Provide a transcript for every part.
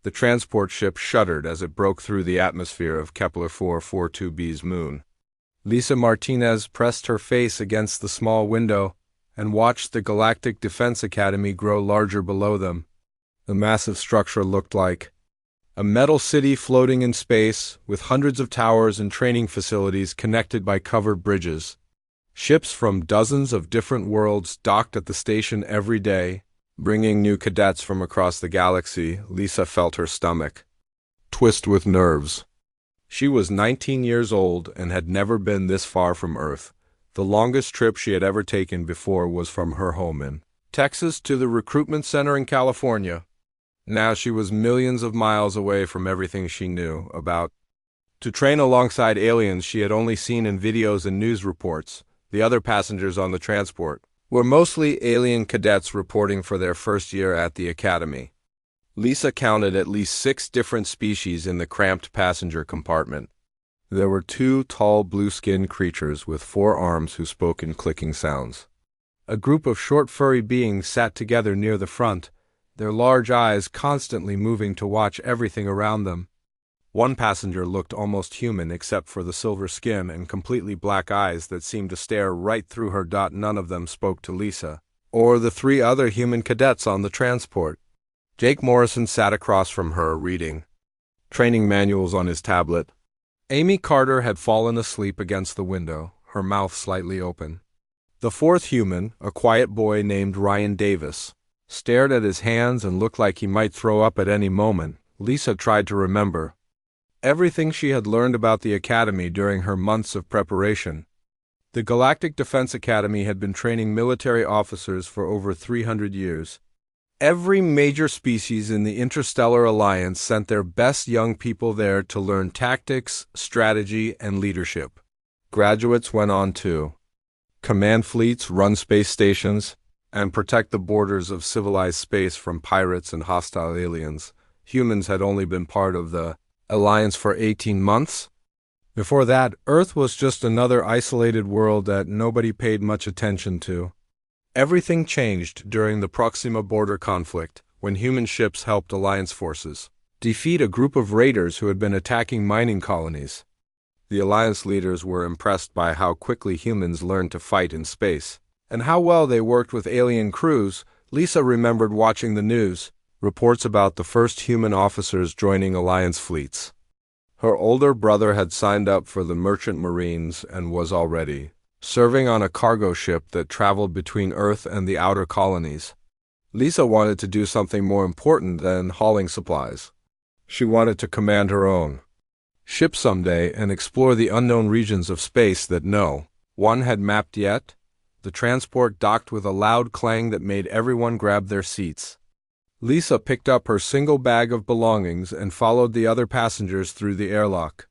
The transport ship shuddered as it broke through the atmosphere of Kepler 442b's moon. Lisa Martinez pressed her face against the small window and watched the Galactic Defense Academy grow larger below them. The massive structure looked like a metal city floating in space, with hundreds of towers and training facilities connected by covered bridges. Ships from dozens of different worlds docked at the station every day, bringing new cadets from across the galaxy. Lisa felt her stomach twist with nerves. She was 19 years old and had never been this far from Earth. The longest trip she had ever taken before was from her home in Texas to the recruitment center in California. Now she was millions of miles away from everything she knew about. To train alongside aliens she had only seen in videos and news reports, the other passengers on the transport were mostly alien cadets reporting for their first year at the academy. Lisa counted at least 6 different species in the cramped passenger compartment. There were 2 tall blue-skinned creatures with 4 arms who spoke in clicking sounds. A group of short furry beings sat together near the front, their large eyes constantly moving to watch everything around them. One passenger looked almost human except for the silver skin and completely black eyes that seemed to stare right through her. None of them spoke to Lisa, or the 3 other human cadets on the transport. Jake Morrison sat across from her, reading training manuals on his tablet. Amy Carter had fallen asleep against the window, her mouth slightly open. The 4th human, a quiet boy named Ryan Davis, stared at his hands and looked like he might throw up at any moment. Lisa tried to remember everything she had learned about the Academy during her months of preparation. The Galactic Defense Academy had been training military officers for over 300 years. Every major species in the Interstellar Alliance sent their best young people there to learn tactics, strategy, and leadership. Graduates went on to command fleets, run space stations, and protect the borders of civilized space from pirates and hostile aliens. Humans had only been part of the Alliance for 18 months. Before that, Earth was just another isolated world that nobody paid much attention to. Everything changed during the Proxima border conflict, when human ships helped Alliance forces defeat a group of raiders who had been attacking mining colonies. The Alliance leaders were impressed by how quickly humans learned to fight in space, and how well they worked with alien crews. Lisa remembered watching the news, reports about the first human officers joining Alliance fleets. Her older brother had signed up for the Merchant Marines and was already serving on a cargo ship that traveled between Earth and the outer colonies. Lisa wanted to do something more important than hauling supplies. She wanted to command her own ship someday and explore the unknown regions of space that no one had mapped yet. The transport docked with a loud clang that made everyone grab their seats. Lisa picked up her single bag of belongings and followed the other passengers through the airlock.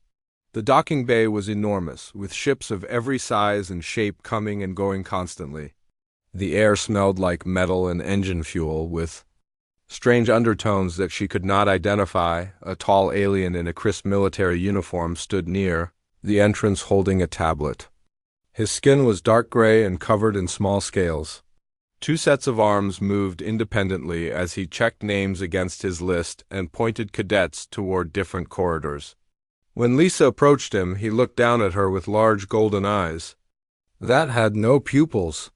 The docking bay was enormous, with ships of every size and shape coming and going constantly. The air smelled like metal and engine fuel, with strange undertones that she could not identify. A tall alien in a crisp military uniform stood near the entrance holding a tablet. His skin was dark gray and covered in small scales. 2 sets of arms moved independently as he checked names against his list and pointed cadets toward different corridors. When Lisa approached him, he looked down at her with large golden eyes that had no pupils.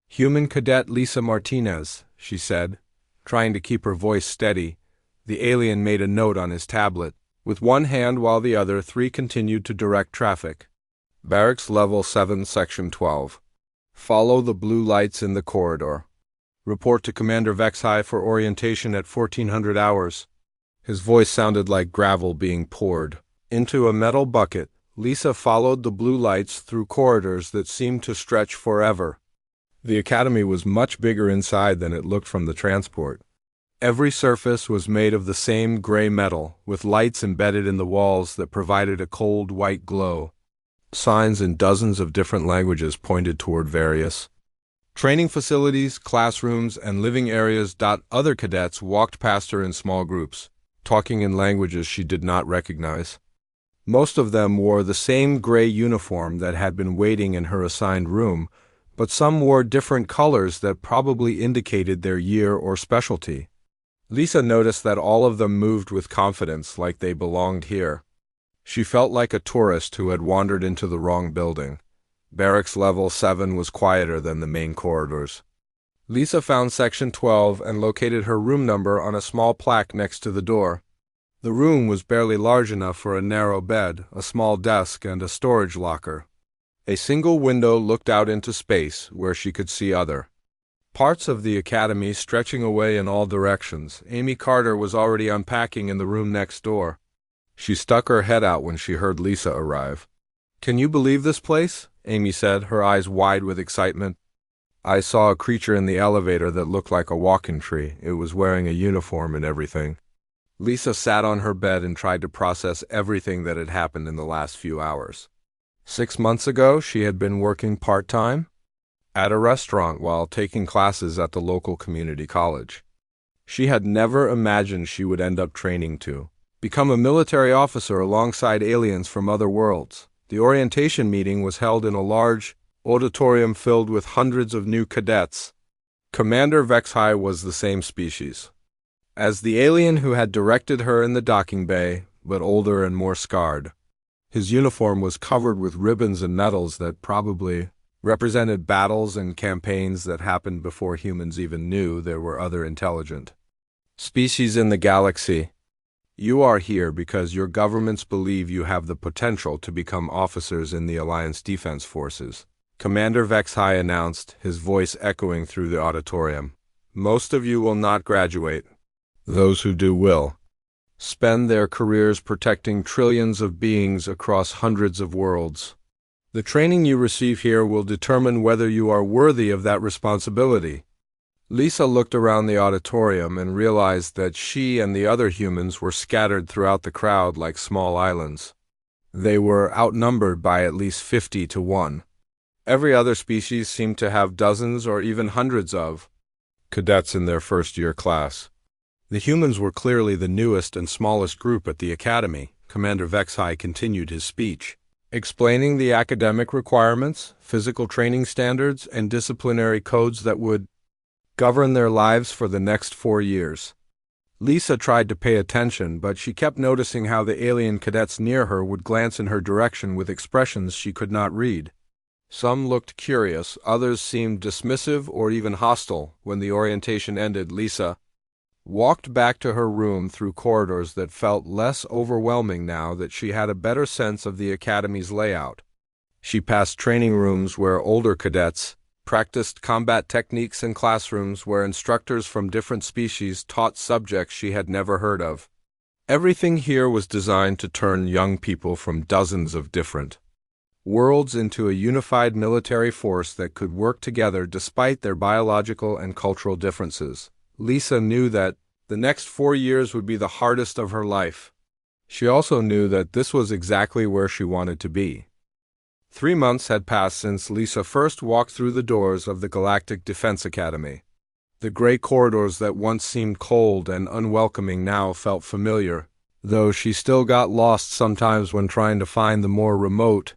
"Human Cadet Lisa Martinez," she said, trying to keep her voice steady. The alien made a note on his tablet. With one hand while the other 3 continued to direct traffic. Barracks Level 7, Section 12. Follow the blue lights in the corridor. Report to Commander Vexhai for orientation at 1400 hours. His voice sounded like gravel being poured into a metal bucket. Lisa followed the blue lights through corridors that seemed to stretch forever. The academy was much bigger inside than it looked from the transport. Every surface was made of the same gray metal, with lights embedded in the walls that provided a cold white glow. Signs in dozens of different languages pointed toward various training facilities, classrooms, and living areas. Other cadets walked past her in small groups, talking in languages she did not recognize. Most of them wore the same gray uniform that had been waiting in her assigned room, but some wore different colors that probably indicated their year or specialty. Lisa noticed that all of them moved with confidence, like they belonged here. She felt like a tourist who had wandered into the wrong building. Barracks Level 7 was quieter than the main corridors. Lisa found Section 12 and located her room number on a small plaque next to the door. The room was barely large enough for a narrow bed, a small desk, and a storage locker. A single window looked out into space, where she could see other parts of the academy stretching away in all directions. Amy Carter was already unpacking in the room next door. She stuck her head out when she heard Lisa arrive. "Can you believe this place?" Amy said, her eyes wide with excitement. "I saw a creature in the elevator that looked like a walking tree. It was wearing a uniform and everything." Lisa sat on her bed and tried to process everything that had happened in the last few hours. 6 months ago, she had been working part-time at a restaurant while taking classes at the local community college. She had never imagined she would end up training to become a military officer alongside aliens from other worlds. The orientation meeting was held in a large auditorium filled with hundreds of new cadets. Commander Vexhai was the same species as the alien who had directed her in the docking bay, but older and more scarred. His uniform was covered with ribbons and medals that probably represented battles and campaigns that happened before humans even knew there were other intelligent species in the galaxy. "You are here because your governments believe you have the potential to become officers in the Alliance Defense Forces," Commander Vexhai announced, his voice echoing through the auditorium. "Most of you will not graduate. Those who do will spend their careers protecting trillions of beings across hundreds of worlds. The training you receive here will determine whether you are worthy of that responsibility." Lisa looked around the auditorium and realized that she and the other humans were scattered throughout the crowd like small islands. They were outnumbered by at least 50 to 1. Every other species seemed to have dozens or even hundreds of cadets in their first-year class. The humans were clearly the newest and smallest group at the academy. Commander Vexhai continued his speech, explaining the academic requirements, physical training standards, and disciplinary codes that would govern their lives for the next 4 years. Lisa tried to pay attention, but she kept noticing how the alien cadets near her would glance in her direction with expressions she could not read. Some looked curious, others seemed dismissive or even hostile. When the orientation ended, Lisa walked back to her room through corridors that felt less overwhelming now that she had a better sense of the academy's layout. She passed training rooms where older cadets practiced combat techniques and classrooms where instructors from different species taught subjects she had never heard of. Everything here was designed to turn young people from dozens of different worlds into a unified military force that could work together despite their biological and cultural differences. Lisa knew that the next 4 years would be the hardest of her life. She also knew that this was exactly where she wanted to be. 3 months had passed since Lisa first walked through the doors of the Galactic Defense Academy. The gray corridors that once seemed cold and unwelcoming now felt familiar, though she still got lost sometimes when trying to find the more remote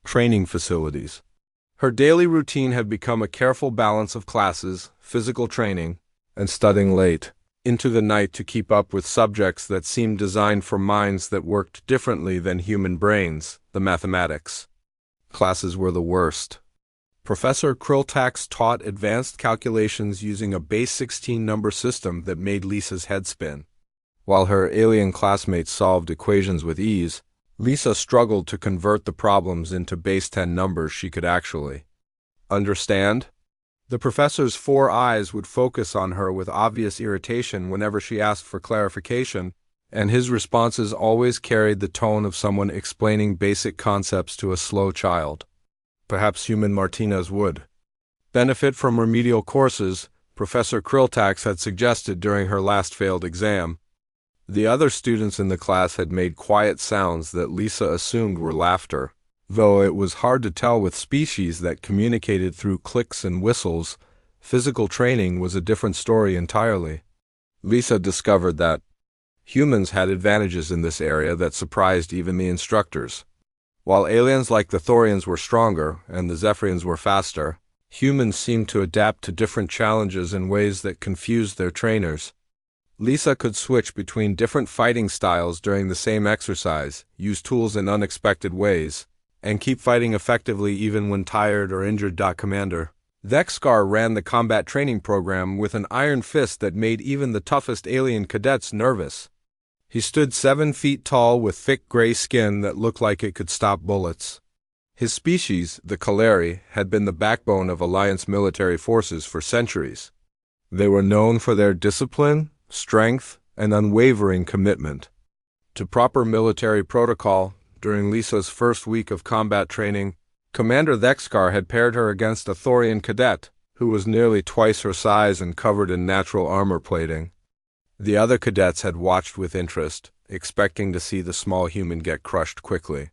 training facilities. Her daily routine had become a careful balance of classes, physical training, and studying late into the night to keep up with subjects that seemed designed for minds that worked differently than human brains. The mathematics classes were the worst. Professor Kriltax taught advanced calculations using a base 16 number system that made Lisa's head spin. While her alien classmates solved equations with ease, Lisa struggled to convert the problems into base 10 numbers she could actually understand. The professor's 4 eyes would focus on her with obvious irritation whenever she asked for clarification, and his responses always carried the tone of someone explaining basic concepts to a slow child. Perhaps human Martinez would benefit from remedial courses, Professor Kriltax had suggested during her last failed exam. The other students in the class had made quiet sounds that Lisa assumed were laughter. Though it was hard to tell with species that communicated through clicks and whistles, physical training was a different story entirely. Lisa discovered that humans had advantages in this area that surprised even the instructors. While aliens like the Thorians were stronger and the Zephyrians were faster, humans seemed to adapt to different challenges in ways that confused their trainers. Lisa could switch between different fighting styles during the same exercise, use tools in unexpected ways, and keep fighting effectively even when tired or injured. Commander Vexcar ran the combat training program with an iron fist that made even the toughest alien cadets nervous. He stood 7 feet tall with thick gray skin that looked like it could stop bullets. His species, the Kaleri, had been the backbone of Alliance military forces for centuries. They were known for their discipline, strength, and unwavering commitment to proper military protocol. During Lisa's first week of combat training, Commander Vexcar had paired her against a Thorian cadet, who was nearly twice her size and covered in natural armor plating. The other cadets had watched with interest, expecting to see the small human get crushed quickly.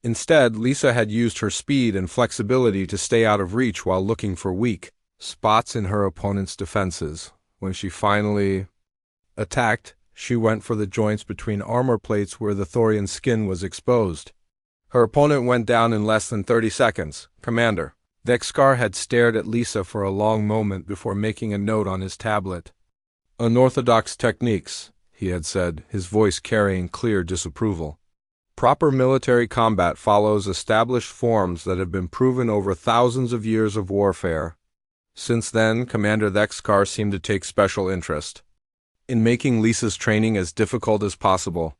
Instead, Lisa had used her speed and flexibility to stay out of reach while looking for weak spots in her opponent's defenses. When she finally attacked, she went for the joints between armor plates where the Thorian skin was exposed. Her opponent went down in less than 30 seconds. Commander Vexcar had stared at Lisa for a long moment before making a note on his tablet. "Unorthodox techniques," he had said, his voice carrying clear disapproval. "Proper military combat follows established forms that have been proven over thousands of years of warfare." Since then, Commander Vexcar seemed to take special interest in making Lisa's training as difficult as possible.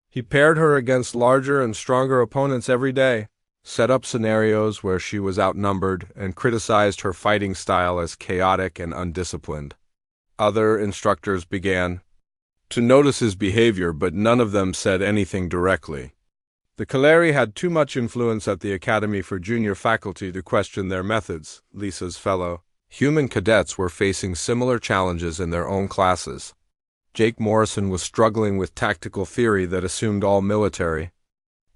He paired her against larger and stronger opponents every day, set up scenarios where she was outnumbered, and criticized her fighting style as chaotic and undisciplined. Other instructors began to notice his behavior, but none of them said anything directly. The Kaleri had too much influence at the Academy for junior faculty to question their methods. Lisa's fellow human cadets were facing similar challenges in their own classes. Jake Morrison was struggling with tactical theory that assumed all military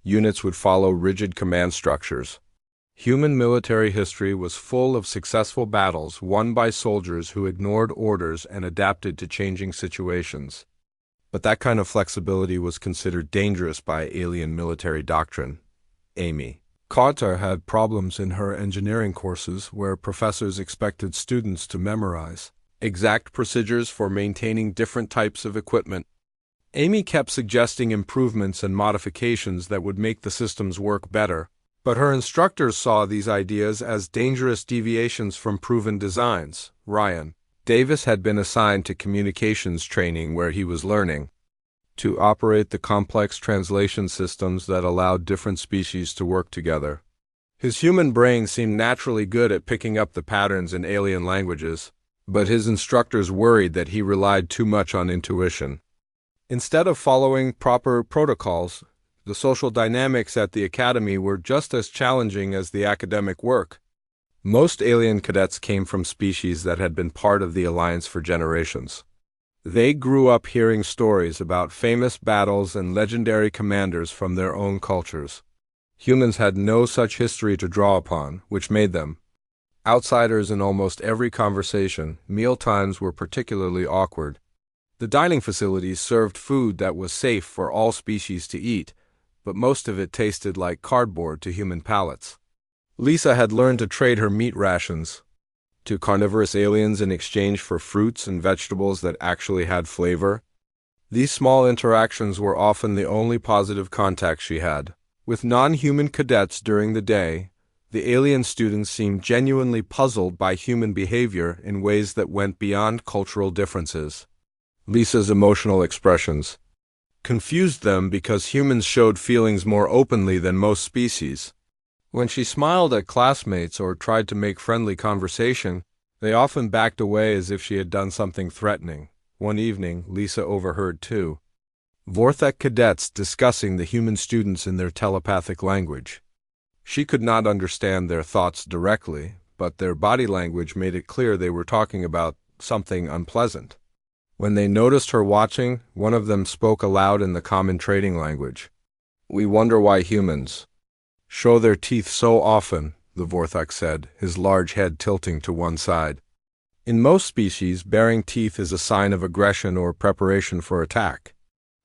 units would follow rigid command structures. Human military history was full of successful battles won by soldiers who ignored orders and adapted to changing situations. But that kind of flexibility was considered dangerous by alien military doctrine. Amy Carter had problems in her engineering courses where professors expected students to memorize exact procedures for maintaining different types of equipment. Amy kept suggesting improvements and modifications that would make the systems work better, but her instructors saw these ideas as dangerous deviations from proven designs. Ryan Davis had been assigned to communications training where he was learning to operate the complex translation systems that allowed different species to work together. His human brain seemed naturally good at picking up the patterns in alien languages, but his instructors worried that he relied too much on intuition. Instead of following proper protocols, the social dynamics at the academy were just as challenging as the academic work. Most alien cadets came from species that had been part of the Alliance for generations. They grew up hearing stories about famous battles and legendary commanders from their own cultures. Humans had no such history to draw upon, which made them outsiders in almost every conversation. Mealtimes were particularly awkward. The dining facilities served food that was safe for all species to eat, but most of it tasted like cardboard to human palates. Lisa had learned to trade her meat rations to carnivorous aliens in exchange for fruits and vegetables that actually had flavor. These small interactions were often the only positive contact she had with non-human cadets during the day. The alien students seemed genuinely puzzled by human behavior in ways that went beyond cultural differences. Lisa's emotional expressions confused them because humans showed feelings more openly than most species. When she smiled at classmates or tried to make friendly conversation, they often backed away as if she had done something threatening. One evening, Lisa overheard two Vorthek cadets discussing the human students in their telepathic language. She could not understand their thoughts directly, but their body language made it clear they were talking about something unpleasant. When they noticed her watching, one of them spoke aloud in the common trading language. "We wonder why humans show their teeth so often," the Vorthok said, his large head tilting to one side. "In most species, baring teeth is a sign of aggression or preparation for attack."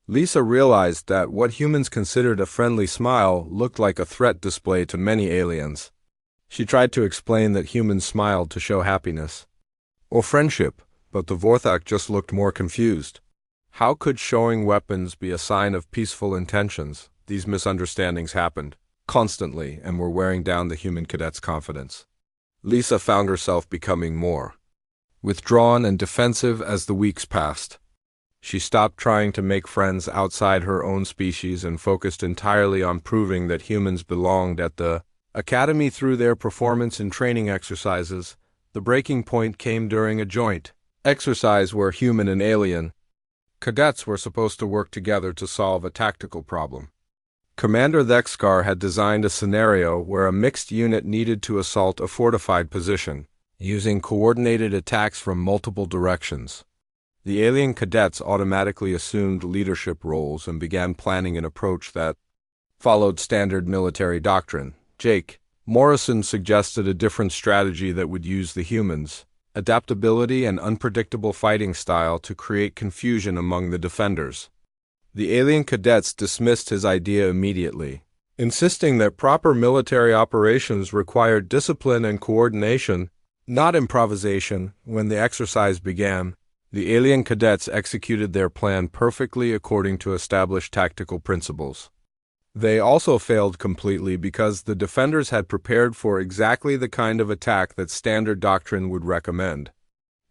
Lisa realized that what humans considered a friendly smile looked like a threat display to many aliens. She tried to explain that humans smiled to show happiness or friendship, but the Vorthok just looked more confused. How could showing weapons be a sign of peaceful intentions? These misunderstandings happened constantly and were wearing down the human cadet's confidence. Lisa found herself becoming more withdrawn and defensive as the weeks passed. She stopped trying to make friends outside her own species and focused entirely on proving that humans belonged at the academy through their performance in training exercises. The breaking point came during a joint exercise where human and alien cadets were supposed to work together to solve a tactical problem. Commander Thexkar had designed a scenario where a mixed unit needed to assault a fortified position, using coordinated attacks from multiple directions. The alien cadets automatically assumed leadership roles and began planning an approach that followed standard military doctrine. Jake Morrison suggested a different strategy that would use the humans' adaptability and unpredictable fighting style to create confusion among the defenders. The alien cadets dismissed his idea immediately, insisting that proper military operations required discipline and coordination, not improvisation. When the exercise began, the alien cadets executed their plan perfectly according to established tactical principles. They also failed completely because the defenders had prepared for exactly the kind of attack that standard doctrine would recommend.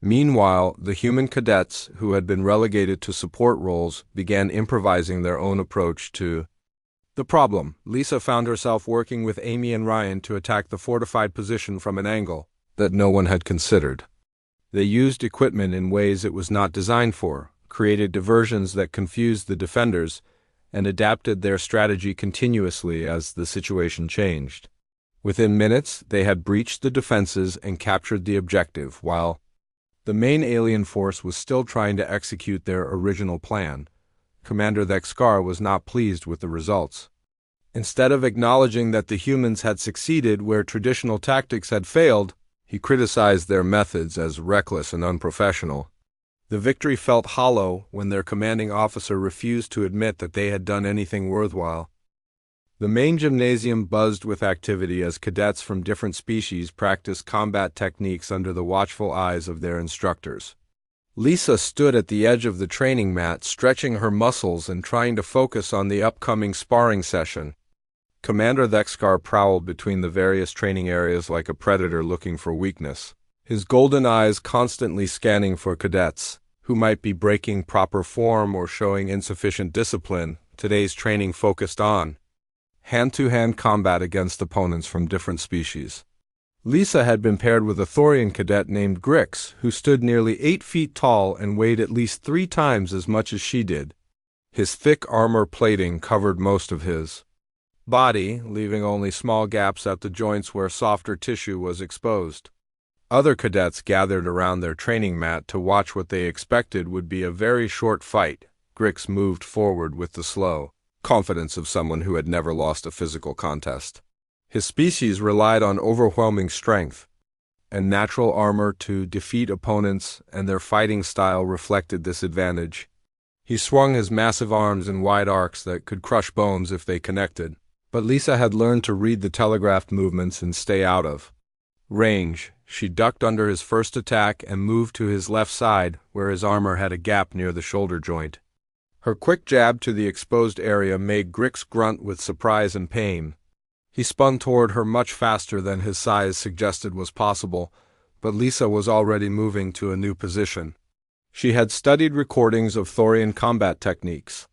Meanwhile, the human cadets, who had been relegated to support roles, began improvising their own approach to the problem. Lisa found herself working with Amy and Ryan to attack the fortified position from an angle that no one had considered. They used equipment in ways it was not designed for, created diversions that confused the defenders, and adapted their strategy continuously as the situation changed. Within minutes, they had breached the defenses and captured the objective, while the main alien force was still trying to execute their original plan. Commander Thexkar was not pleased with the results. Instead of acknowledging that the humans had succeeded where traditional tactics had failed, he criticized their methods as reckless and unprofessional. The victory felt hollow when their commanding officer refused to admit that they had done anything worthwhile. The main gymnasium buzzed with activity as cadets from different species practiced combat techniques under the watchful eyes of their instructors. Lisa stood at the edge of the training mat, stretching her muscles and trying to focus on the upcoming sparring session. Commander Thexkar prowled between the various training areas like a predator looking for weakness, his golden eyes constantly scanning for cadets who might be breaking proper form or showing insufficient discipline. Today's training focused on hand-to-hand combat against opponents from different species. Lisa had been paired with a Thorian cadet named Grix, who stood nearly 8 feet tall and weighed at least 3 times as much as she did. His thick armor plating covered most of his body, leaving only small gaps at the joints where softer tissue was exposed. Other cadets gathered around their training mat to watch what they expected would be a very short fight. Grix moved forward with the slow confidence of someone who had never lost a physical contest. His species relied on overwhelming strength and natural armor to defeat opponents, and their fighting style reflected this advantage. He swung his massive arms in wide arcs that could crush bones if they connected, but Lisa had learned to read the telegraphed movements and stay out of range. She ducked under his first attack and moved to his left side, where his armor had a gap near the shoulder joint. Her quick jab to the exposed area made Grix grunt with surprise and pain. He spun toward her much faster than his size suggested was possible, but Lisa was already moving to a new position. She had studied recordings of Thorian combat techniques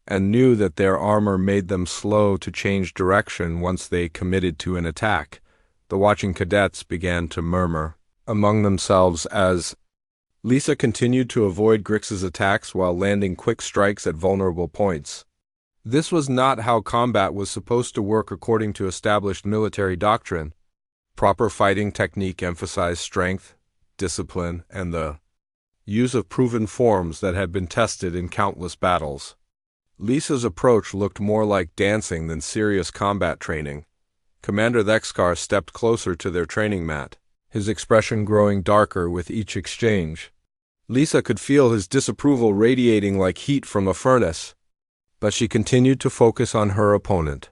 and knew that their armor made them slow to change direction once they committed to an attack. The watching cadets began to murmur among themselves as Lisa continued to avoid Grix's attacks while landing quick strikes at vulnerable points. This was not how combat was supposed to work according to established military doctrine. Proper fighting technique emphasized strength, discipline, and the use of proven forms that had been tested in countless battles. Lisa's approach looked more like dancing than serious combat training. Commander Thexkar stepped closer to their training mat, his expression growing darker with each exchange. Lisa could feel his disapproval radiating like heat from a furnace, but she continued to focus on her opponent.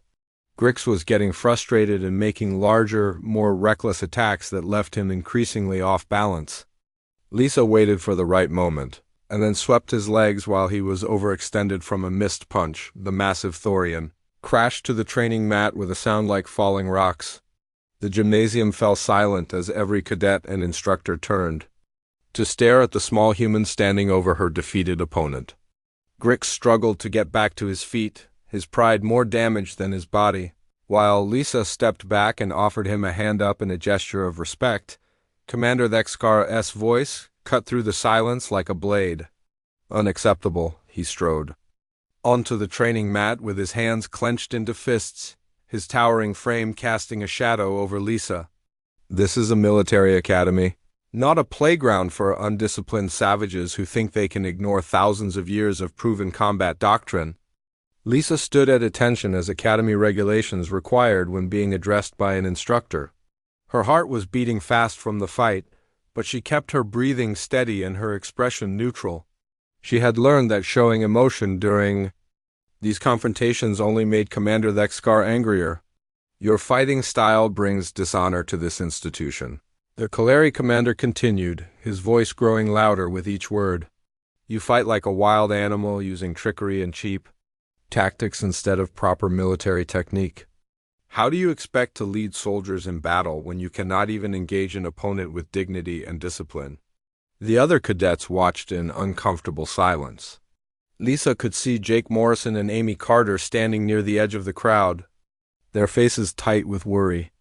Grix was getting frustrated and making larger, more reckless attacks that left him increasingly off balance. Lisa waited for the right moment. and then swept his legs while he was overextended from a missed punch. The massive Thorian crashed to the training mat with a sound like falling rocks. The gymnasium fell silent as every cadet and instructor turned to stare at the small human standing over her defeated opponent. Grix struggled to get back to his feet, his pride more damaged than his body. While Lisa stepped back and offered him a hand up in a gesture of respect, Commander Thexkar's voice cut through the silence like a blade. Unacceptable, he strode onto the training mat with his hands clenched into fists, his towering frame casting a shadow over Lisa. This is a military academy, not a playground for undisciplined savages who think they can ignore thousands of years of proven combat doctrine. Lisa stood at attention as academy regulations required when being addressed by an instructor. Her heart was beating fast from the fight, but she kept her breathing steady and her expression neutral. She had learned that showing emotion during these confrontations only made Commander Thexkar angrier. Your fighting style brings dishonor to this institution. The Kaleri commander continued, his voice growing louder with each word. You fight like a wild animal, using trickery and cheap tactics instead of proper military technique. How do you expect to lead soldiers in battle when you cannot even engage an opponent with dignity and discipline? The other cadets watched in uncomfortable silence. Lisa could see Jake Morrison and Amy Carter standing near the edge of the crowd, their faces tight with worry.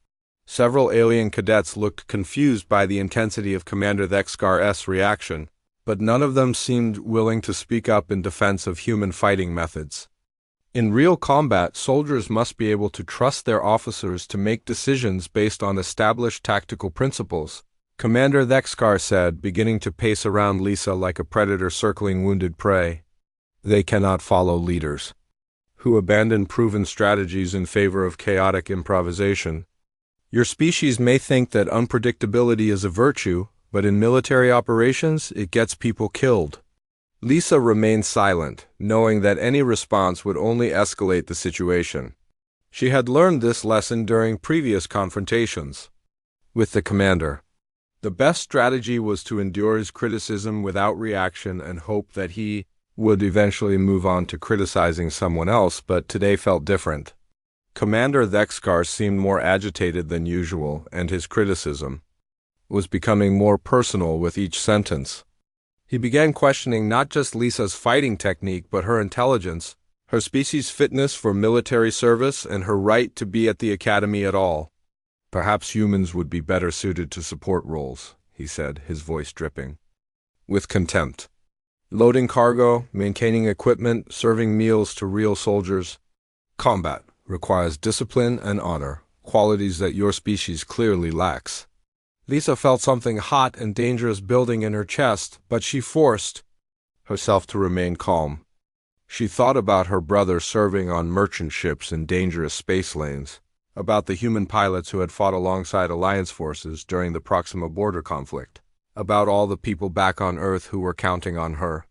Several alien cadets looked confused by the intensity of Commander Thexkar's reaction, but none of them seemed willing to speak up in defense of human fighting methods. In real combat, soldiers must be able to trust their officers to make decisions based on established tactical principles, Commander Thexkar said, beginning to pace around Lisa like a predator circling wounded prey. They cannot follow leaders who abandon proven strategies in favor of chaotic improvisation. Your species may think that unpredictability is a virtue, but in military operations, it gets people killed. Lisa remained silent, knowing that any response would only escalate the situation. She had learned this lesson during previous confrontations with the commander. The best strategy was to endure his criticism without reaction and hope that he would eventually move on to criticizing someone else, but today felt different. Commander Thexkar seemed more agitated than usual, and his criticism was becoming more personal with each sentence. He began questioning not just Lisa's fighting technique, but her intelligence, her species' fitness for military service, and her right to be at the academy at all. Perhaps humans would be better suited to support roles, he said, his voice dripping with contempt. Loading cargo, maintaining equipment, serving meals to real soldiers. Combat requires discipline and honor, qualities that your species clearly lacks. Lisa felt something hot and dangerous building in her chest, but she forced herself to remain calm. She thought about her brother serving on merchant ships in dangerous space lanes, about the human pilots who had fought alongside Alliance forces during the Proxima border conflict, about all the people back on Earth who were counting on her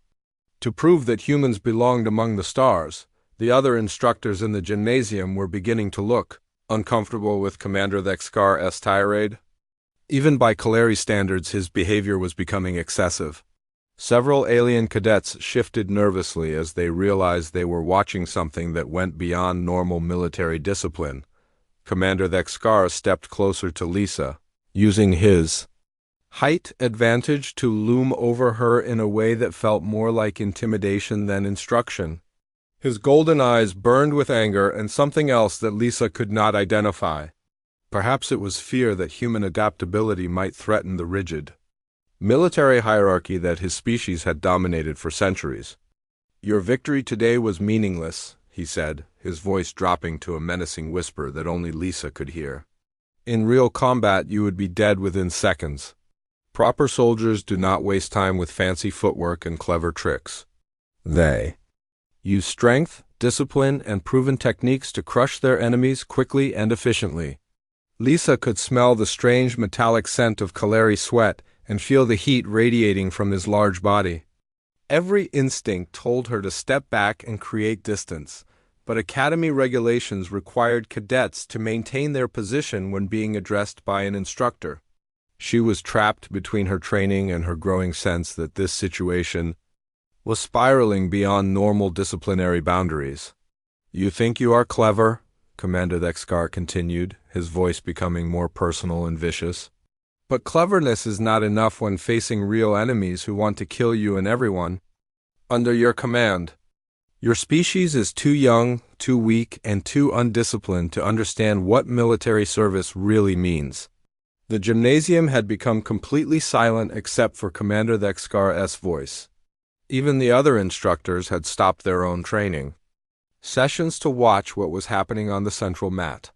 to prove that humans belonged among the stars. The other instructors in the gymnasium were beginning to look uncomfortable with Commander Thexkar's tirade. Even by Kaleri standards, his behavior was becoming excessive. Several alien cadets shifted nervously as they realized they were watching something that went beyond normal military discipline. Commander Thexkar stepped closer to Lisa, using his height advantage to loom over her in a way that felt more like intimidation than instruction. His golden eyes burned with anger and something else that Lisa could not identify. Perhaps it was fear that human adaptability might threaten the rigid military hierarchy that his species had dominated for centuries. Your victory today was meaningless, he said, his voice dropping to a menacing whisper that only Lisa could hear. In real combat, you would be dead within seconds. Proper soldiers do not waste time with fancy footwork and clever tricks. They use strength, discipline, and proven techniques to crush their enemies quickly and efficiently. Lisa could smell the strange metallic scent of Kaleri's sweat and feel the heat radiating from his large body. Every instinct told her to step back and create distance, but academy regulations required cadets to maintain their position when being addressed by an instructor. She was trapped between her training and her growing sense that this situation was spiraling beyond normal disciplinary boundaries. "You think you are clever?" Commander Thexgar continued, his voice becoming more personal and vicious. "But cleverness is not enough when facing real enemies who want to kill you and everyone under your command. Your species is too young, too weak, and too undisciplined to understand what military service really means." The gymnasium had become completely silent except for Commander Thexgar's voice. Even the other instructors had stopped their own training sessions to watch what was happening on the central mat.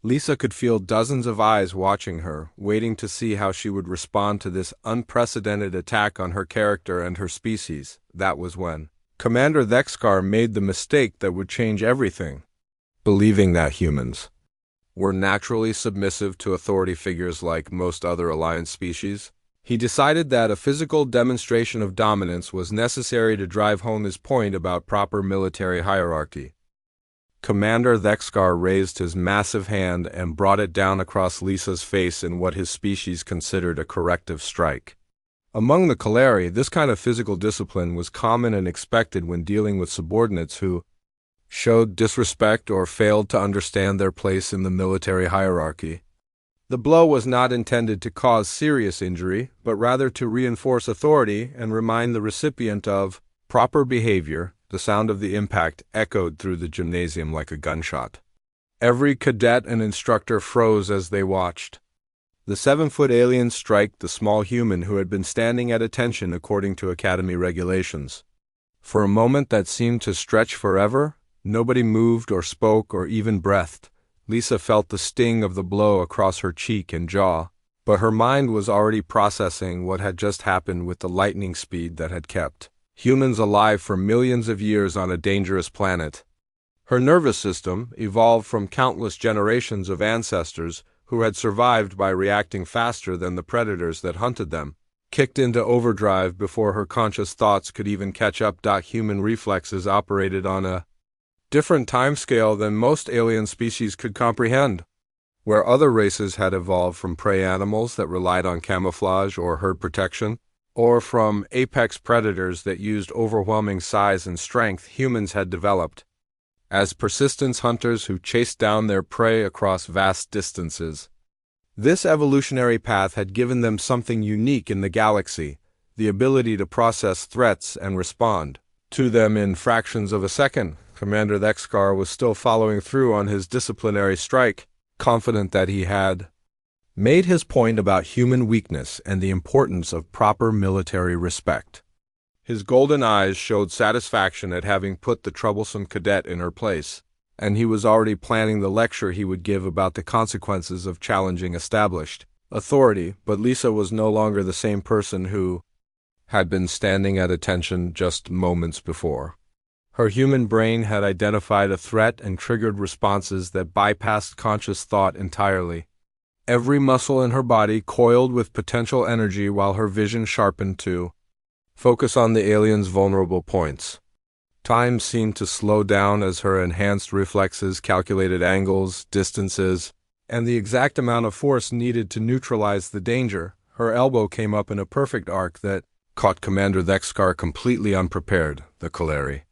Lisa could feel dozens of eyes watching her, waiting to see how she would respond to this unprecedented attack on her character and her species. That was when Commander Thexgar made the mistake that would change everything. Believing that humans were naturally submissive to authority figures like most other Alliance species, he decided that a physical demonstration of dominance was necessary to drive home his point about proper military hierarchy. Commander Thexgar raised his massive hand and brought it down across Lisa's face in what his species considered a corrective strike. Among the Kaleri, this kind of physical discipline was common and expected when dealing with subordinates who showed disrespect or failed to understand their place in the military hierarchy. The blow was not intended to cause serious injury, but rather to reinforce authority and remind the recipient of proper behavior. The sound of the impact echoed through the gymnasium like a gunshot. Every cadet and instructor froze as they watched. The 7-foot alien struck the small human who had been standing at attention according to Academy regulations. For a moment that seemed to stretch forever, nobody moved or spoke or even breathed. Lisa felt the sting of the blow across her cheek and jaw, but her mind was already processing what had just happened with the lightning speed that had kept humans alive for millions of years on a dangerous planet. Her nervous system, evolved from countless generations of ancestors who had survived by reacting faster than the predators that hunted them, kicked into overdrive before her conscious thoughts could even catch up. Human reflexes operated on a different timescale than most alien species could comprehend. Where other races had evolved from prey animals that relied on camouflage or herd protection, or from apex predators that used overwhelming size and strength, humans had developed as persistence hunters who chased down their prey across vast distances. This evolutionary path had given them something unique in the galaxy, the ability to process threats and respond to them in fractions of a second. Commander Thexgar was still following through on his disciplinary strike, confident that he had made his point about human weakness and the importance of proper military respect. His golden eyes showed satisfaction at having put the troublesome cadet in her place, and he was already planning the lecture he would give about the consequences of challenging established authority. But Lisa was no longer the same person who had been standing at attention just moments before. Her human brain had identified a threat and triggered responses that bypassed conscious thought entirely. Every muscle in her body coiled with potential energy while her vision sharpened to focus on the alien's vulnerable points. Time seemed to slow down as her enhanced reflexes calculated angles, distances, and the exact amount of force needed to neutralize the danger. Her elbow came up in a perfect arc that caught Commander Thexgar completely unprepared. The Kaleri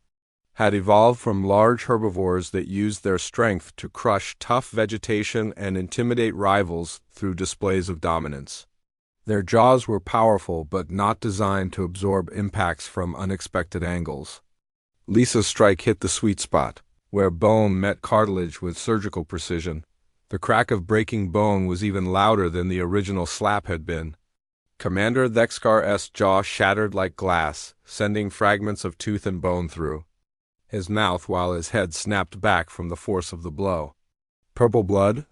had evolved from large herbivores that used their strength to crush tough vegetation and intimidate rivals through displays of dominance. Their jaws were powerful but not designed to absorb impacts from unexpected angles. Lisa's strike hit the sweet spot, where bone met cartilage with surgical precision. The crack of breaking bone was even louder than the original slap had been. Commander Thexgar's jaw shattered like glass, sending fragments of tooth and bone through his mouth while his head snapped back from the force of the blow. Purple blood,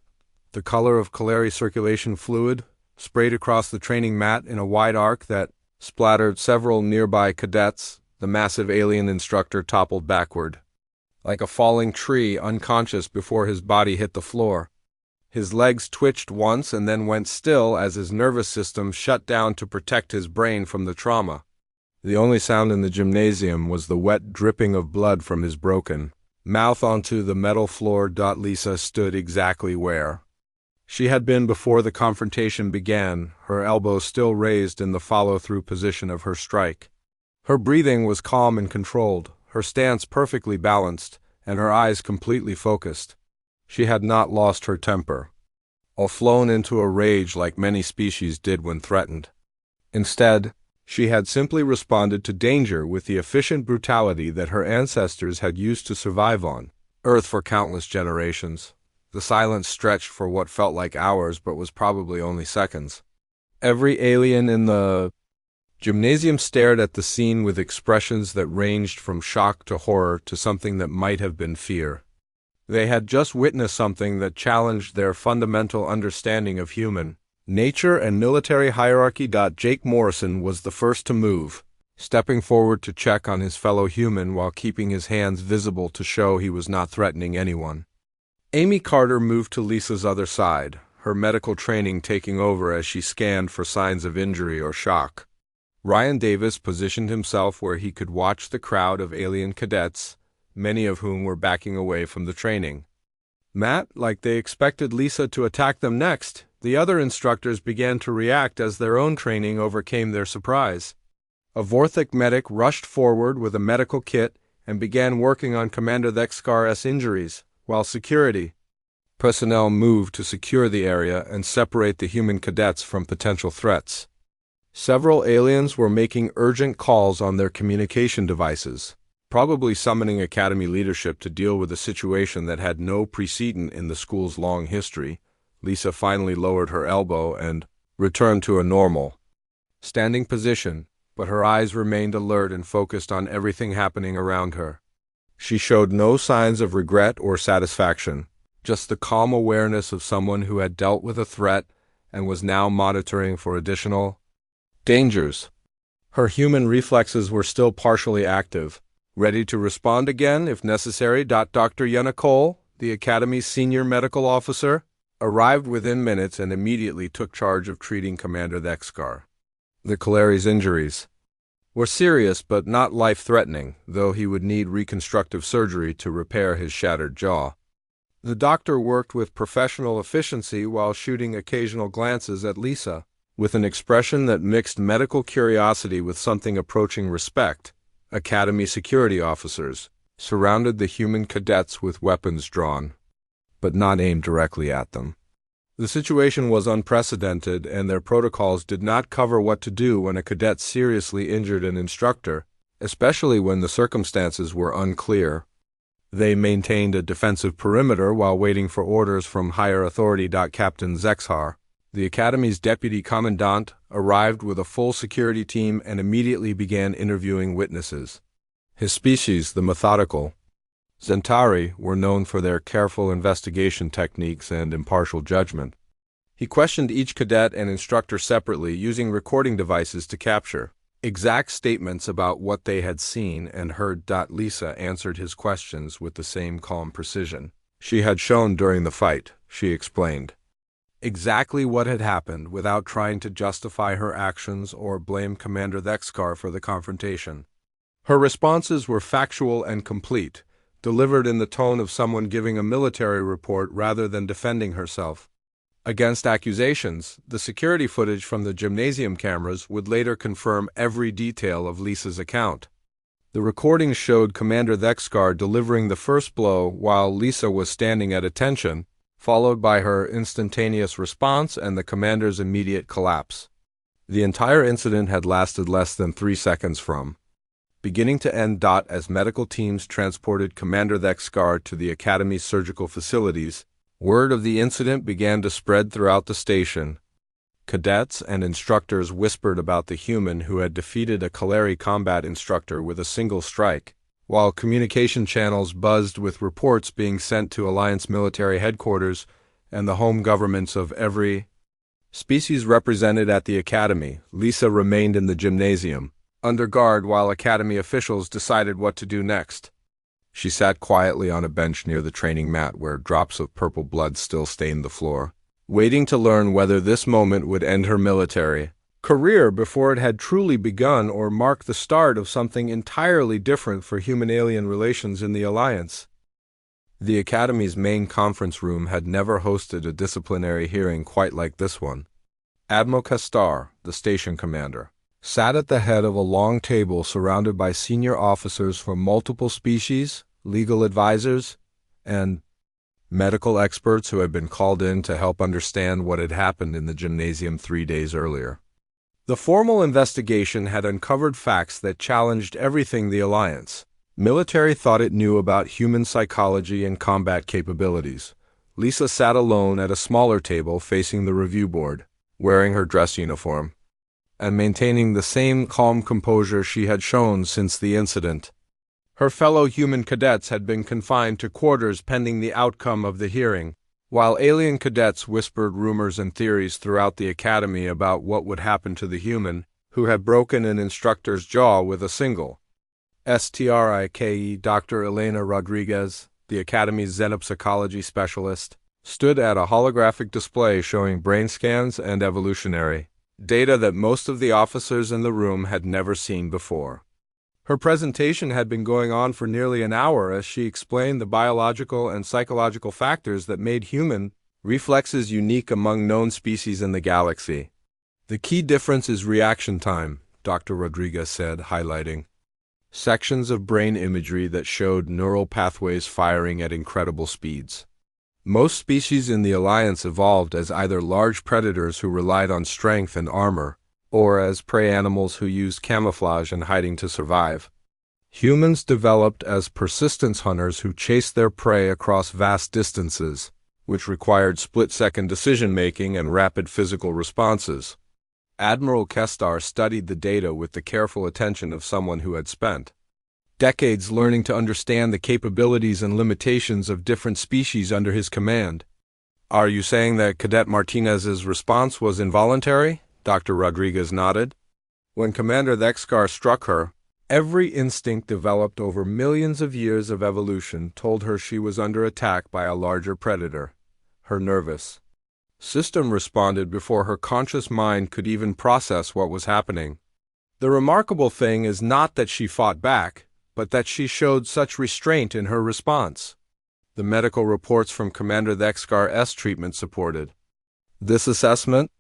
the color of Kaleri circulation fluid, sprayed across the training mat in a wide arc that splattered several nearby cadets. The massive alien instructor toppled backward, like a falling tree, unconscious before his body hit the floor. His legs twitched once and then went still as his nervous system shut down to protect his brain from the trauma. The only sound in the gymnasium was the wet dripping of blood from his broken mouth onto the metal floor. Lisa stood exactly where she had been before the confrontation began, her elbow still raised in the follow-through position of her strike. Her breathing was calm and controlled, her stance perfectly balanced, and her eyes completely focused. She had not lost her temper, or flown into a rage like many species did when threatened. Instead, she had simply responded to danger with the efficient brutality that her ancestors had used to survive on Earth for countless generations. The silence stretched for what felt like hours but was probably only seconds. Every alien in the gymnasium stared at the scene with expressions that ranged from shock to horror to something that might have been fear. They had just witnessed something that challenged their fundamental understanding of human nature and military hierarchy. Jake Morrison was the first to move, stepping forward to check on his fellow human while keeping his hands visible to show he was not threatening anyone. Amy Carter moved to Lisa's other side, her medical training taking over as she scanned for signs of injury or shock. Ryan Davis positioned himself where he could watch the crowd of alien cadets, many of whom were backing away from the training. Matt, like they expected Lisa to attack them next, the other instructors began to react as their own training overcame their surprise. A Vorthic medic rushed forward with a medical kit and began working on Commander Thexkar's injuries, while security personnel moved to secure the area and separate the human cadets from potential threats. Several aliens were making urgent calls on their communication devices, probably summoning Academy leadership to deal with a situation that had no precedent in the school's long history. Lisa finally lowered her elbow and returned to a normal standing position, but her eyes remained alert and focused on everything happening around her. She showed no signs of regret or satisfaction, just the calm awareness of someone who had dealt with a threat and was now monitoring for additional dangers. Her human reflexes were still partially active, ready to respond again if necessary. Dr. Yenna Cole, the Academy's senior medical officer, arrived within minutes and immediately took charge of treating Commander Thexkar. The Kalari's injuries were serious but not life-threatening, though he would need reconstructive surgery to repair his shattered jaw. The doctor worked with professional efficiency while shooting occasional glances at Lisa, with an expression that mixed medical curiosity with something approaching respect. Academy security officers surrounded the human cadets with weapons drawn, but not aimed directly at them. The situation was unprecedented, and their protocols did not cover what to do when a cadet seriously injured an instructor, especially when the circumstances were unclear. They maintained a defensive perimeter while waiting for orders from higher authority. Captain Zexhar, the Academy's deputy commandant, arrived with a full security team and immediately began interviewing witnesses. His species, the methodical Zentari, were known for their careful investigation techniques and impartial judgment. He questioned each cadet and instructor separately, using recording devices to capture exact statements about what they had seen and heard. Lisa answered his questions with the same calm precision she had shown during the fight. She explained exactly what had happened without trying to justify her actions or blame Commander Thexkar for the confrontation. Her responses were factual and complete, delivered in the tone of someone giving a military report rather than defending herself against accusations. The security footage from the gymnasium cameras would later confirm every detail of Lisa's account. The recordings showed Commander Thexkar delivering the first blow while Lisa was standing at attention, followed by her instantaneous response and the commander's immediate collapse. The entire incident had lasted less than 3 seconds from beginning to end. As medical teams transported Commander Thexkar to the Academy's surgical facilities, word of the incident began to spread throughout the station. Cadets and instructors whispered about the human who had defeated a Kalari combat instructor with a single strike, while communication channels buzzed with reports being sent to Alliance military headquarters and the home governments of every species represented at the Academy. Lisa remained in the gymnasium, under guard, while Academy officials decided what to do next. She sat quietly on a bench near the training mat where drops of purple blood still stained the floor, waiting to learn whether this moment would end her military career before it had truly begun or mark the start of something entirely different for human-alien relations in the Alliance. The Academy's main conference room had never hosted a disciplinary hearing quite like this one. Admiral Castar, the station commander, sat at the head of a long table surrounded by senior officers from multiple species, legal advisors, and medical experts who had been called in to help understand what had happened in the gymnasium 3 days earlier. The formal investigation had uncovered facts that challenged everything the Alliance. Military thought it knew about human psychology and combat capabilities. Lisa sat alone at a smaller table facing the review board, wearing her dress uniform, and maintaining the same calm composure she had shown since the incident. Her fellow human cadets had been confined to quarters pending the outcome of the hearing, while alien cadets whispered rumors and theories throughout the academy about what would happen to the human who had broken an instructor's jaw with a single strike. Dr. Elena Rodriguez, the academy's xenopsychology specialist, stood at a holographic display showing brain scans and evolutionary data that most of the officers in the room had never seen before. Her presentation had been going on for nearly an hour as she explained the biological and psychological factors that made human reflexes unique among known species in the galaxy. The key difference is reaction time, Dr. Rodriguez said, highlighting sections of brain imagery that showed neural pathways firing at incredible speeds. Most species in the Alliance evolved as either large predators who relied on strength and armor, or as prey animals who used camouflage and hiding to survive. Humans developed as persistence hunters who chased their prey across vast distances, which required split-second decision-making and rapid physical responses. Admiral Kestar studied the data with the careful attention of someone who had spent decades learning to understand the capabilities and limitations of different species under his command. "Are you saying that Cadet Martinez's response was involuntary?" Dr. Rodriguez nodded. When Commander Thexkar struck her, every instinct developed over millions of years of evolution told her she was under attack by a larger predator. Her nervous system responded before her conscious mind could even process what was happening. The remarkable thing is not that she fought back, but that she showed such restraint in her response. The medical reports from Commander Thexkar's treatment supported this assessment.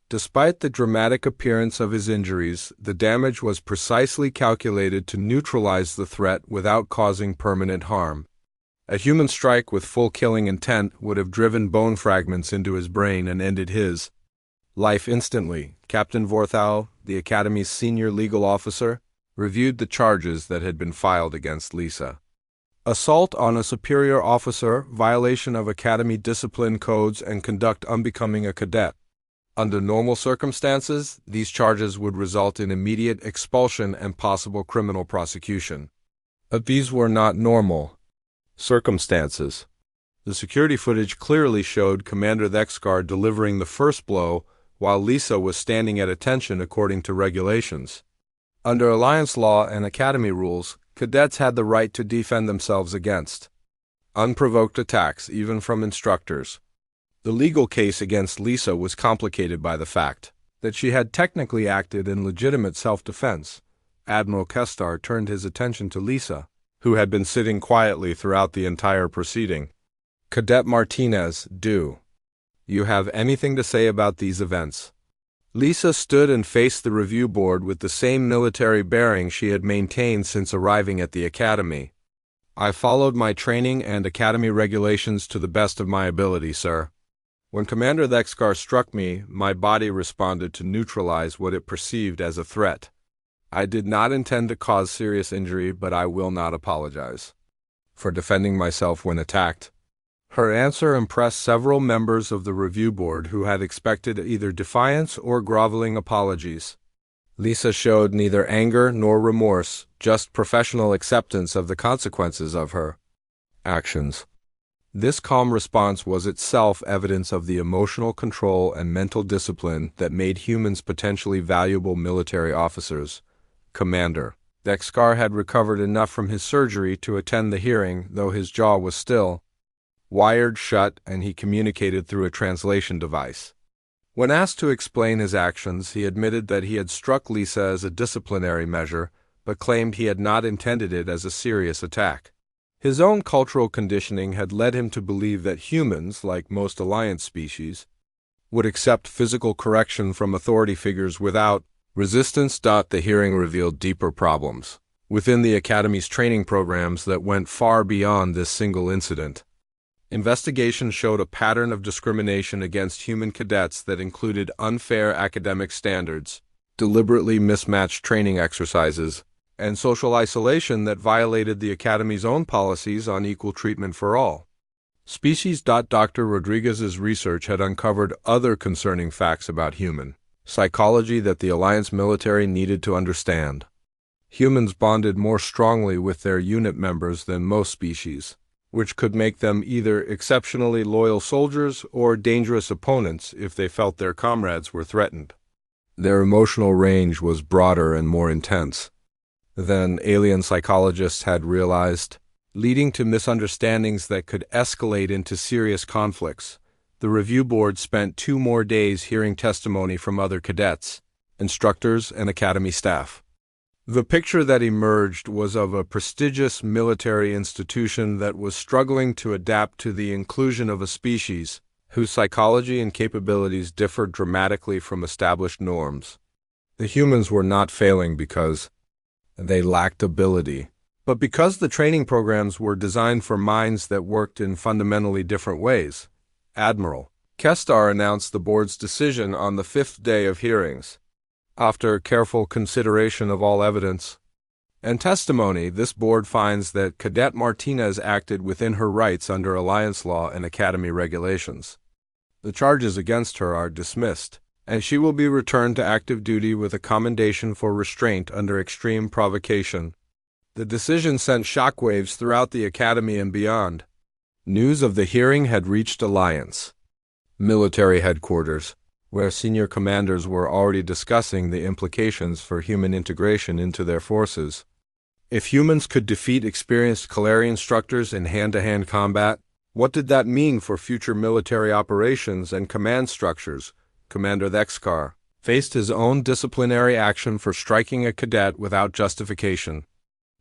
Despite the dramatic appearance of his injuries, the damage was precisely calculated to neutralize the threat without causing permanent harm. A human strike with full killing intent would have driven bone fragments into his brain and ended his life instantly. Captain Vorthau, the Academy's senior legal officer, reviewed the charges that had been filed against Lisa. Assault on a superior officer, violation of Academy discipline codes, and conduct unbecoming a cadet. Under normal circumstances, these charges would result in immediate expulsion and possible criminal prosecution. But these were not normal circumstances. The security footage clearly showed Commander Thexkar delivering the first blow while Lisa was standing at attention according to regulations. Under Alliance law and Academy rules, cadets had the right to defend themselves against unprovoked attacks, even from instructors. The legal case against Lisa was complicated by the fact that she had technically acted in legitimate self-defense. Admiral Kestar turned his attention to Lisa, who had been sitting quietly throughout the entire proceeding. "Cadet Martinez, do you have anything to say about these events?" Lisa stood and faced the review board with the same military bearing she had maintained since arriving at the Academy. "I followed my training and Academy regulations to the best of my ability, sir. When Commander Thexkar struck me, my body responded to neutralize what it perceived as a threat. I did not intend to cause serious injury, but I will not apologize for defending myself when attacked." Her answer impressed several members of the review board who had expected either defiance or groveling apologies. Lisa showed neither anger nor remorse, just professional acceptance of the consequences of her actions. This calm response was itself evidence of the emotional control and mental discipline that made humans potentially valuable military officers. Commander Thexkar had recovered enough from his surgery to attend the hearing, though his jaw was still wired shut and he communicated through a translation device. When asked to explain his actions, he admitted that he had struck Lisa as a disciplinary measure, but claimed he had not intended it as a serious attack. His own cultural conditioning had led him to believe that humans, like most Alliance species, would accept physical correction from authority figures without Resistance. The hearing revealed deeper problems within the Academy's training programs that went far beyond this single incident. Investigations showed a pattern of discrimination against human cadets that included unfair academic standards, deliberately mismatched training exercises, and social isolation that violated the Academy's own policies on equal treatment for all. Species. Dr. Rodriguez's research had uncovered other concerning facts about human psychology that the Alliance military needed to understand. Humans bonded more strongly with their unit members than most species, which could make them either exceptionally loyal soldiers or dangerous opponents if they felt their comrades were threatened. Their emotional range was broader and more intense than alien psychologists had realized, leading to misunderstandings that could escalate into serious conflicts. The review board spent 2 more days hearing testimony from other cadets, instructors, and Academy staff. The picture that emerged was of a prestigious military institution that was struggling to adapt to the inclusion of a species whose psychology and capabilities differed dramatically from established norms. The humans were not failing because they lacked ability, but because the training programs were designed for minds that worked in fundamentally different ways. Admiral Kestar announced the board's decision on the 5th day of hearings. After careful consideration of all evidence and testimony, this board finds that Cadet Martinez acted within her rights under Alliance law and Academy regulations. The charges against her are dismissed, and she will be returned to active duty with a commendation for restraint under extreme provocation. The decision sent shockwaves throughout the Academy and beyond. News of the hearing had reached Alliance military headquarters, where senior commanders were already discussing the implications for human integration into their forces. If humans could defeat experienced Kalari instructors in hand-to-hand combat, what did that mean for future military operations and command structures? Commander Thexkar faced his own disciplinary action for striking a cadet without justification.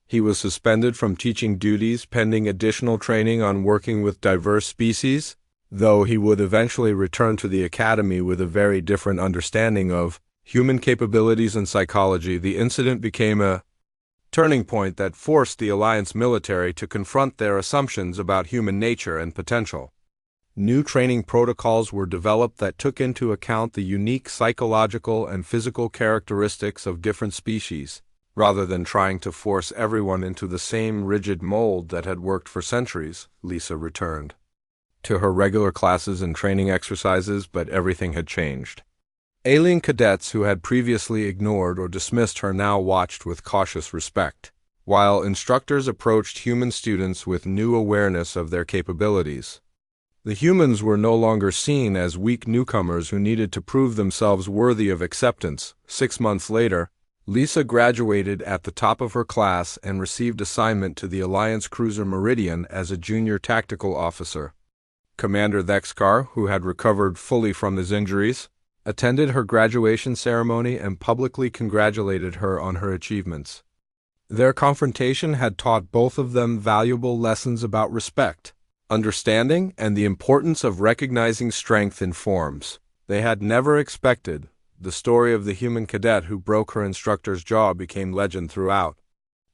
He was suspended from teaching duties pending additional training on working with diverse species, though he would eventually return to the Academy with a very different understanding of human capabilities and psychology. The incident became a turning point that forced the Alliance military to confront their assumptions about human nature and potential. New training protocols were developed that took into account the unique psychological and physical characteristics of different species, rather than trying to force everyone into the same rigid mold that had worked for centuries. Lisa returned to her regular classes and training exercises, but everything had changed. Alien cadets who had previously ignored or dismissed her now watched with cautious respect, while instructors approached human students with new awareness of their capabilities. The humans were no longer seen as weak newcomers who needed to prove themselves worthy of acceptance. 6 months later, Lisa graduated at the top of her class and received assignment to the Alliance cruiser Meridian as a junior tactical officer. Commander Thexkar, who had recovered fully from his injuries, attended her graduation ceremony and publicly congratulated her on her achievements. Their confrontation had taught both of them valuable lessons about respect, understanding, and the importance of recognizing strength in forms they had never expected. The story of the human cadet who broke her instructor's jaw became legend throughout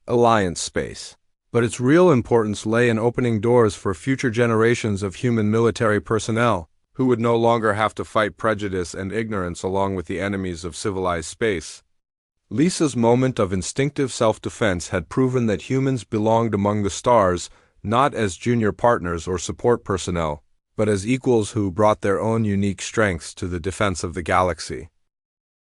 Alliance space. But its real importance lay in opening doors for future generations of human military personnel, who would no longer have to fight prejudice and ignorance along with the enemies of civilized space. Lisa's moment of instinctive self-defense had proven that humans belonged among the stars, not as junior partners or support personnel, but as equals who brought their own unique strengths to the defense of the galaxy.